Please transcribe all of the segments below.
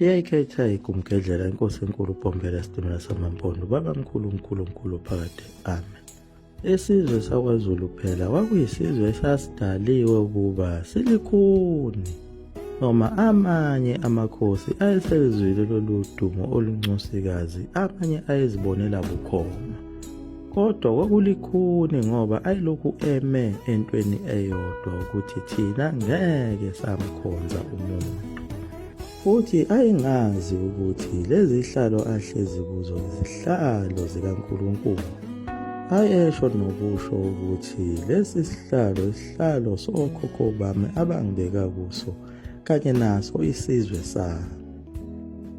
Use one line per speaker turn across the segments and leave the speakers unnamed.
Iyayikhetha igumgedlela inkosi enkulu uPompela esitimela samaMpondo babamkhulu uNkulunkulu phakade. Amen. Isizwe sakwaZulu phela kwakuyisizwe esasidaliwe ukuba silikhuni, noma amanye amakhosi ayeselizwile lolu dumo oluncusikazi, amanye ayezibonela bukhoma. Kodwa kwakulikhuni ngoba ayelokhu eme entweni eyodwa ukuthi thina ngeke samkhonza umuntu. Futhi ayengazi ukuthi lezi hlalo ahlezi kuzo izihlalo zikaNkulunkulu. Ayesho nokusho ukuthi lesi sihlalo isihlalo sokhokho bami abangibeka kuso kanye naso isizwe sami.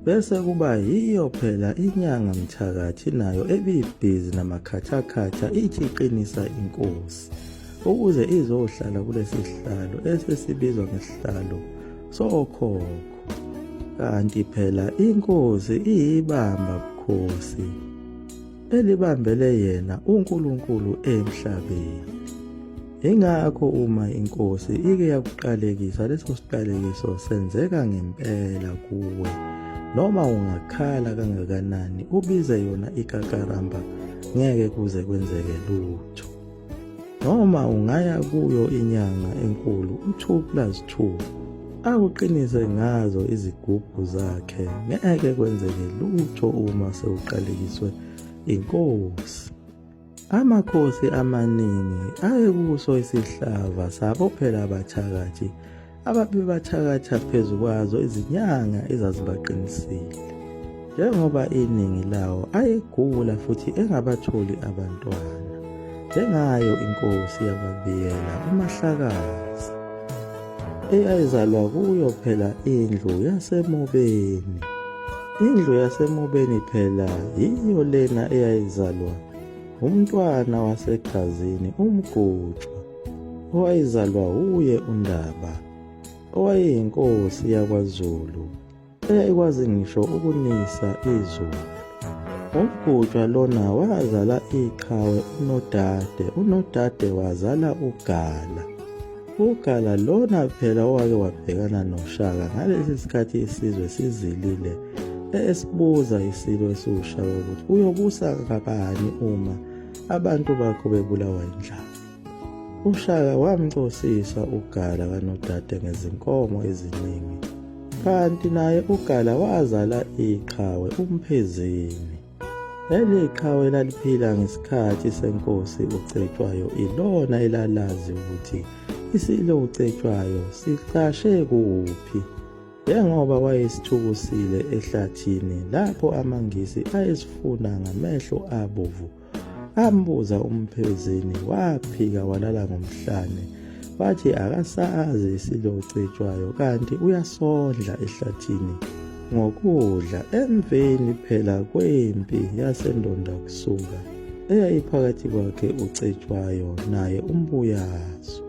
Bese kuba yiyo phela inyanga Mthakathi nayo ebibhizi namakhathakhatha ithi iqinisa inkosi ukuze izohlala kulesi sihlalo esesibizwa ngesihlalo sokhokho. Kanti phela inkosi iyibamba bukhosi elibambele yena uNkulunkulu emhlabeni. Ingakho uma inkosi ike yakuqalekisa leso siqalekiso senzeka ngempela kuwe, noma ungakhala kangakanani ubize yona ikakaramba, ngeke kuze kwenzeke lutho. Noma ungaya kuyo inyanga enkulu u2+2 akuqinise ngazo izigubhu zakhe, ngeke kwenzeke lutho uma sewuqalekiswe inkosi. Amakhosi amaningi ayekuso isihlava sabo phela abathakathi ababebathakatha phezu kwazo izinyanga ezazibaqinisile, njengoba iningi lawo ayegula futhi engabatholi abantwana, njengayo inkosi yakwabiyela uMahlakazi eyayizalwa kuyo phela indlu yaseMobeni. Indlu yaseMobeni phela yiyo lena eyayizalwa umntwana wasegazini uMgujwa, owayezalwa uye uNdaba, owayeyinkosi yakwaZulu eyayikwazi ngisho ukunisa izulu. uMgujwa lona wazala iqhawe uNodade, uNodade wazala uGala. uGala lona phela owake wabhekana noShaka ngalesi sikhathi isizwe sizilile, esibuza isilo esiwuShaka ukuthi uyobusa kabani uma abantu bakho bebulawa indlala. uShaka wamcosisa uGala kaNodade ngezinkomo eziningi, kanti naye uGala wazala iqhawe uMphezini. Leli qhawe laliphila ngesikhathi senkosi uCetshwayo, ilona elalazi ukuthi isilo uCetshwayo siqashe kuphi, njengoba wayesithukisile ehlathini lapho amaNgisi ayesifuna ngamehlo abovu. Ambuza uMphezini, waphika walala ngomhlane, wathi akasazi isilo uCetshwayo kanti uyasondla ehlathini ngokudla emveni phela kwempi yaseNdonda kusuka eyayiphakathi kwakhe uCetshwayo naye uMbuyaso.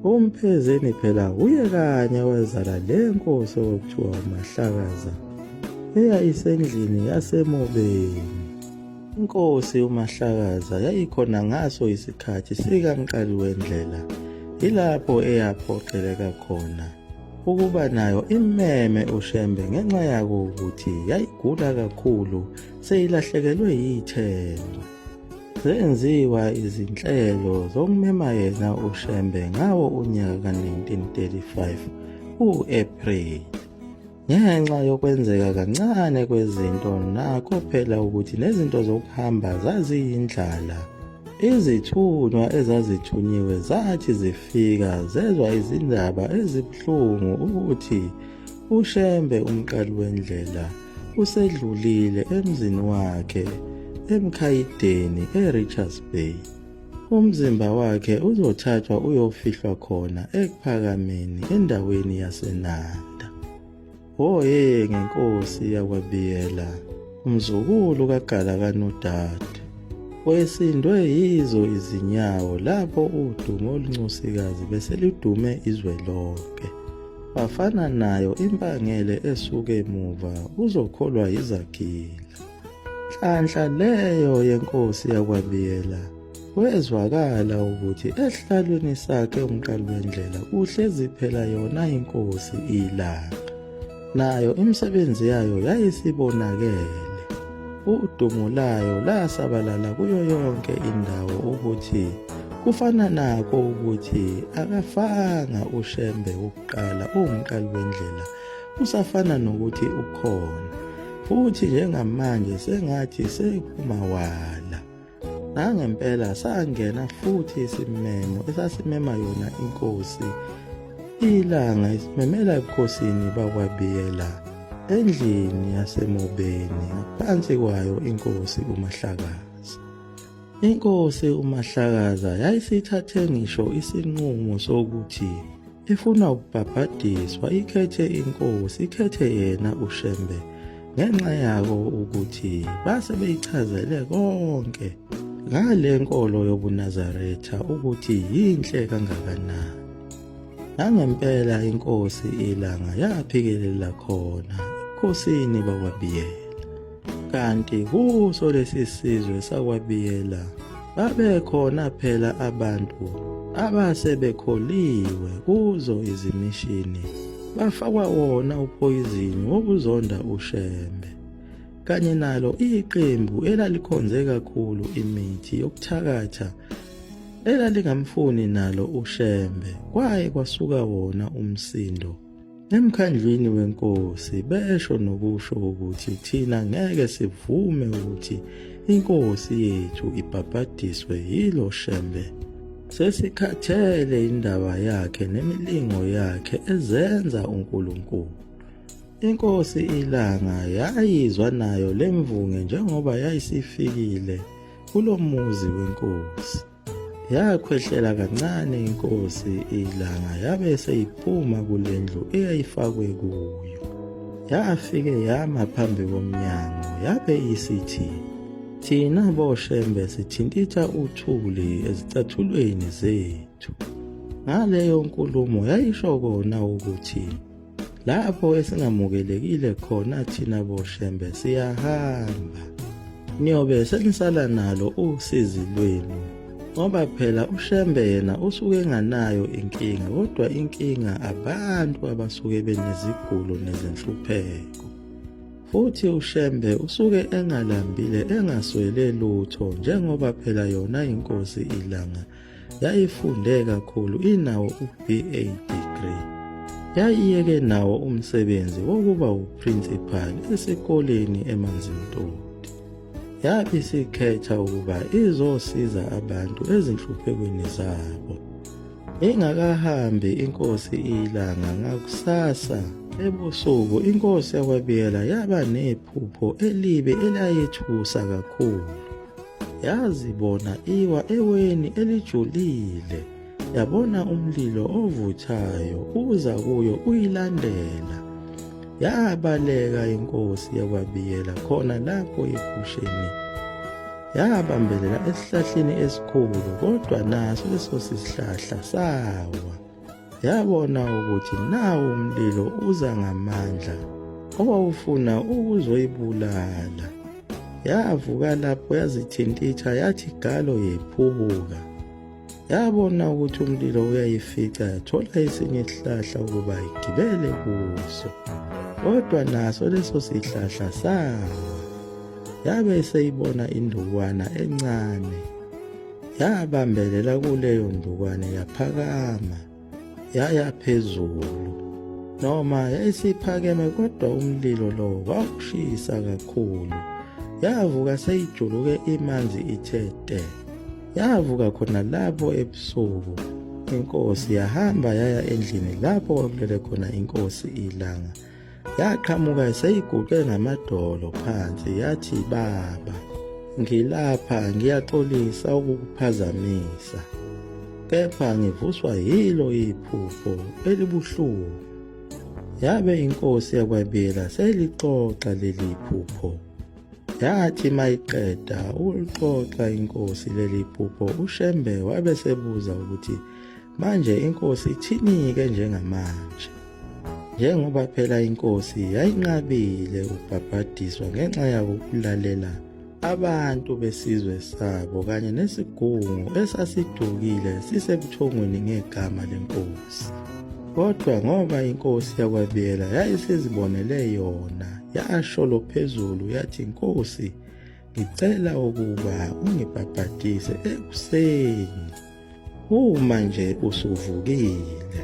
uMphezini phela uye kanye wazala le nkosi okuthiwa uMahlakaza eyayisendlini yaseMobeni. Inkosi uMahlakaza yayikhona ngaso isikhathi sikaMqali wendlela, ilapho eyaphoqeleka khona ukuba nayo imeme uShembe ngenxa yako ukuthi yayigula kakhulu seyilahlekelwe yithemba. Zenziwa izinhlelo zokumema yena uShembe ngawo unyaka ka-1935 u-April. Ngenxa yokwenzeka kancane kwezinto nakho phela ukuthi nezinto zokuhamba zaziyindlala, izithunywa ezazithunyiwe zathi zifika zezwa izindaba ezibuhlungu ukuthi uShembe uMqali wendlela usedlulile emzini wakhe eMkhayideni eRichards Bay. Umzimba wakhe uzothathwa uyofihlwa khona ePhakameni endaweni yaseNanda. Oye ngenkosi yakwabiyela, umzukulu kaGala kaNodade, wesindwe yizo izinyawo lapho udumo oluncusikazi beselidume izwe lonke. Wafana nayo impangele esuke emuva uzokholwa yizagila. Nhlanhla leyo yenkosi yakwabiyela wezwakala ukuthi esihlalweni sakhe uMqali wendlela uhlezi phela yona inkosi ilanga. nayo imisebenzi yayo yayisibonakele. Udumo layo lasabalala kuyo yonke indawo ukuthi kufana nakho ukuthi akafanga uShembe wokuqala umqali wendlela, usafana nokuthi ukhona, futhi njengamanje sengathi sekumawala. Nangempela sangena futhi isimemo esasimema yona inkosi ilanga, isimemela ebukhosini bakwaBiyela endlini yaseMobeni ngaphansi kwayo inkosi uMahlakaza. Inkosi uMahlakaza yayisithathe ngisho isinqumo sokuthi ifuna ukubhabhadiswa ikhethe inkosi, ikhethe yena uShembe ngenxa yako ukuthi base beyichazele konke ngale nkolo yobuNazaretha ukuthi yinhle kangakanani. Nangempela inkosi ilanga yaphikelela khona ebukhosini bakwaBiyela. Kanti kuso lesi sizwe sakwaBiyela babekhona phela abantu abasebekholiwe kuzo izimishini, bafakwa wona uphoyizini wokuzonda uShembe, kanye nalo iqembu elalikhonze kakhulu imithi yokuthakatha elalingamfuni nalo uShembe. Kwaye kwasuka wona umsindo emkhandlwini wenkosi besho nokusho ukuthi thina ngeke sivume ukuthi inkosi yethu ibhabhadiswe yilo Shembe. Sesikhathele indaba yakhe nemilingo yakhe ezenza uNkulunkulu. Inkosi ilanga yayizwa nayo lemvunge njengoba yayisifikile kulo muzi wenkosi. Yakhwehlela kancane inkosi ilanga yabe seyiphuma kulendlu eyayifakwe kuyo. Yafike yama phambi komnyango yabe isithi, thina boShembe sithintitha uthuli ezicathulweni zethu. Ngaleyo nkulumo yayisho kona ukuthi lapho esingamukelekile khona thina boShembe siyahamba, niyobe senisala nalo usizi lwenu, ngoba phela uShembe yena usuke enganayo inkinga, kodwa inkinga abantu abasuke benezigulo nezenhlupheko. Futhi uShembe usuke engalambile engaswele lutho, njengoba phela yona inkosi ilanga yayifunde kakhulu, inawo uBA degree. Yayiyeke nawo umsebenzi wokuba uprincipal esikoleni eManzimtoti. Yabe isikhetha ukuba izosiza abantu ezinhluphekweni zabo. Ingakahambi inkosi ilanga ngakusasa ebusuku, inkosi yakwaBiyela yaba nephupho elibi elayethusa kakhulu. Yazibona iwa eweni elijulile, yabona umlilo ovuthayo uza kuyo uyilandela. Yabaleka inkosi yakwaBiyela khona lapho ebusheni, yabambelela esihlahleni esikhulu, kodwa naso leso sihlahla sawa. Yabona ukuthi nawo umlilo uza ngamandla owawufuna ukuzoyibulala. Yavuka lapho yazithintitha, yathi galo yephubuka. Yabona ukuthi umlilo uyayifica, yathola esinye isihlahla ukuba igibele kuso, kodwa naso leso sihlahla sawa. Yabe seyibona indukwana encane, yabambelela kuleyo ndukwane, yaphakama yaya phezulu. Noma yayisiphakeme, kodwa umlilo lo wawushisa kakhulu. Yavuka seyijuluke imanzi ithe. Yavuka khona lapho ebusuku inkosi yahamba yaya endlini lapho kwakulele khona inkosi ilanga. Yaqhamuka seyiguqe ngamadolo phansi, yathi, baba, ngilapha ngiyaxolisa ukukuphazamisa, kepha ngivuswa yilo iphupho elibuhlungu. Yabe inkosi yakwaBiyela selixoxa leli phupho. Yathi mayiqeda ulixoxa inkosi leli phupho, uShembe wabe sebuza ukuthi manje inkosi ithini-ke njengamanje, njengoba phela inkosi yayinqabile ukubhabhadiswa ngenxa yako ukulalela abantu besizwe sabo kanye nesigungu esasidukile sisebuthongweni ngegama lenkosi. Kodwa ngoba inkosi yakwaBiyela yayisezibonele yona, yasho lo phezulu yathi, "Nkosi, ngicela ukuba ungibhabhatise ekuseni uma nje usuvukile."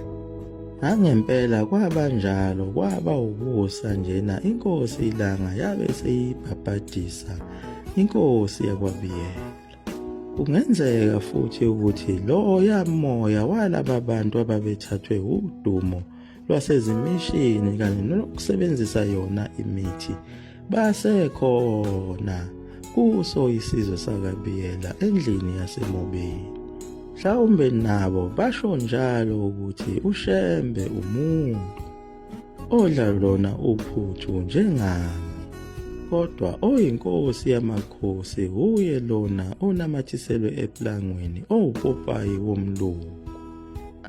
Nangempela kwabanjalo, kwaba ukusa njena inkosi ilanga yabe seyibhabhadisa inkosi yakwaBiyela. Kungenzeka futhi ukuthi loya moya walaba bantu ababethathwe udumo lwasezimishini kanye nokusebenzisa yona imithi basekhona kuso isizwe sakaBiyela endlini yaseMobeni. Mhlawumbe nabo basho njalo ukuthi uShembe umuntu odla lona uphuthu njengami, kodwa oyinkosi yamakhosi uye lona onamathiselwe eplangweni owupopayi womlungu.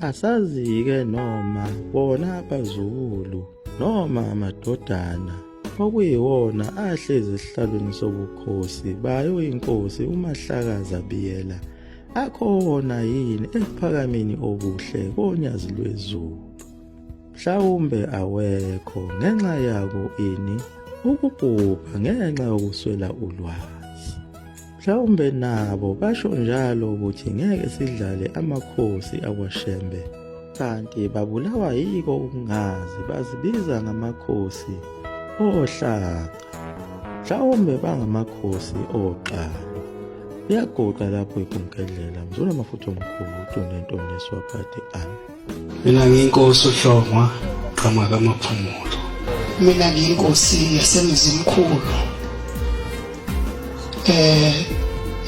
Asazi-ke noma bona abazukulu noma amadodana okuyiwona ahlezi esihlalweni sobukhosi bayo inkosi uMahlakaza Biyela akhona yini ekuphakameni okuhle konyazi lwezulu. Mhlawumbe awekho ngenxa yako ini ukubhubha ngenxa yokuswela ulwazi. Mhlawumbe nabo basho njalo ukuthi ngeke sidlale amakhosi akwaShembe, kanti babulawa yiko ukungazi bazibiza ngamakhosi ohlanga. Mhlawumbe bangamakhosi oqalo. Liyagoqa lapho ikunkedlela mzula amafutha omkhulu uTondentoni esiwaphathe ami.
Mina ngiyinkosi uHlongwa qhamuka kaMaphumulo.
Mina ngiyinkosi yaseMzimkhulu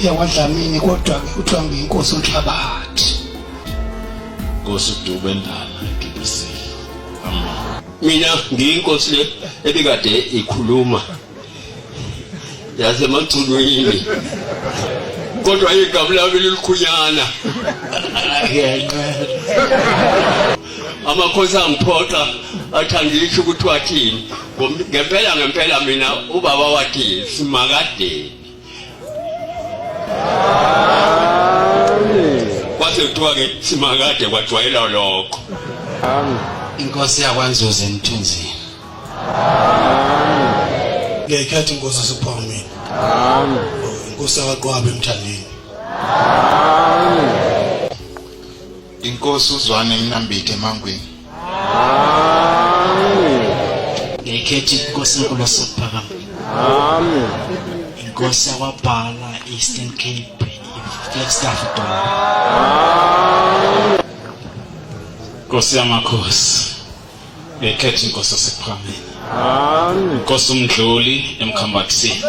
yakwaDlamini, kodwa kuthiwa ngiyinkosi uNhlabathi.
Nkosi uDube Ndala eGibisile. Amen.
Mina ngiyinkosi le ebikade ikhuluma yaseMaculwini, kodwa igama lami lilikhunyana. Amakhosi angiphoxa athi angisho ukuthi wathini. Ngempela mina ubaba wathi simakadeni. Kwase kuthiwa ke simakade kwajwayela lokho.
Inkosi yakwaNzuza eMthunzini.
Ngekhetha inkosi yasePhawumeni. Inkosi yakwaQwaba eMthandeni.
Inkosi uZwane eMnambithe eMangweni.
Ngekhetha inkosi enkulu yasePhakama. Inkosi yakwaBhala Eastern Cape, Flagstaff Dollar.
Nkosi yamakhosi. Ngekhetha inkosi yasePhakame. Inkosi uMdluli eMkhambathini.